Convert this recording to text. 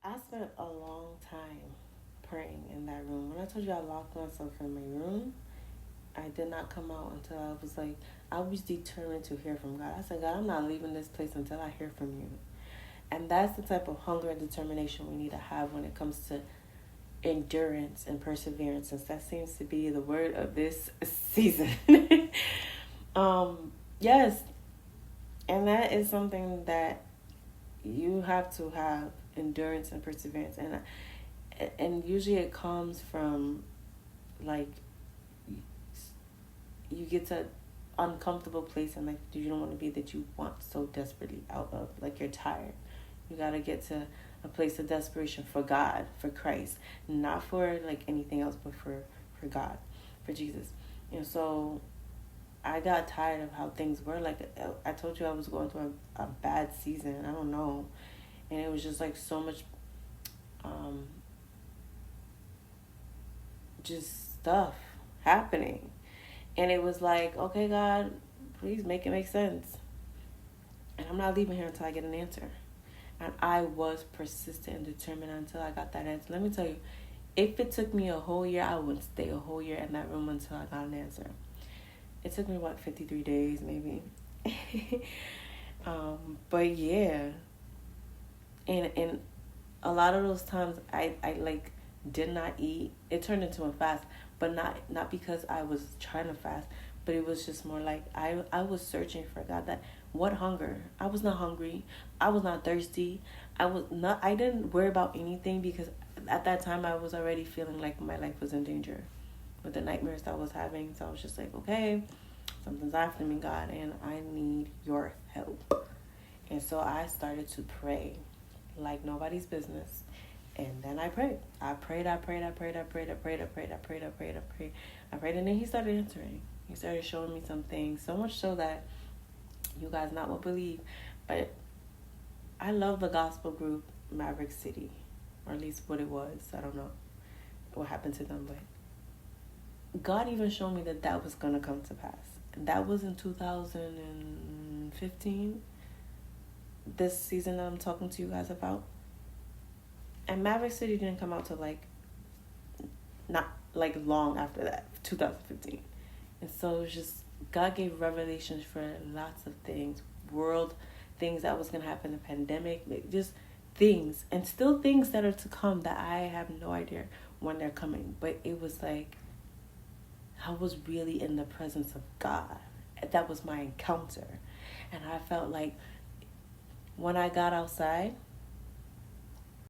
I spent a long time praying in that room. When I told you I locked myself in my room, I did not come out until I was like, I was determined to hear from God. I said, God, I'm not leaving this place until I hear from you. And that's the type of hunger and determination we need to have when it comes to endurance and perseverance, since that seems to be the word of this season. Yes, and that is something that you have to have endurance and perseverance, and usually it comes from like you get to uncomfortable place in life you don't want to be, that you want so desperately out of, like you're tired. You got to get to a place of desperation for God, for Christ, not for like anything else, but for God, for Jesus. And so I got tired of how things were. Like I told you, I was going through a bad season. I don't know, and it was just like so much, um, just stuff happening, and it was like, okay, God, please make it make sense. And I'm not leaving here until I get an answer. And I was persistent and determined until I got that answer. Let me tell you, if it took me a whole year, I would stay a whole year in that room until I got an answer. It took me, 53 days maybe. But yeah. And a lot of those times I like did not eat. It turned into a fast, but not because I was trying to fast, but it was just more like I was searching for God. That what hunger? I was not hungry. I was not thirsty. I didn't worry about anything, because at that time I was already feeling like my life was in danger with the nightmares that I was having. So I was just like, okay, something's after me, God, and I need your help. And so I started to pray like nobody's business. And then I prayed. I prayed, I prayed, I prayed, I prayed, I prayed, I prayed, I prayed, I prayed, I prayed, I prayed, and then he started answering. He started showing me some things, so much so that you guys not will believe. But I love the gospel group Maverick City, or at least what it was. I don't know what happened to them, but God even showed me that that was gonna come to pass. And that was in 2015. This season that I'm talking to you guys about. And Maverick City didn't come out till like not like long after that, 2015. And so it was just God gave revelations for lots of things, world things that was gonna happen, the pandemic, just things, and still things that are to come that I have no idea when they're coming. But it was like I was really in the presence of God. That was my encounter. And I felt like when I got outside,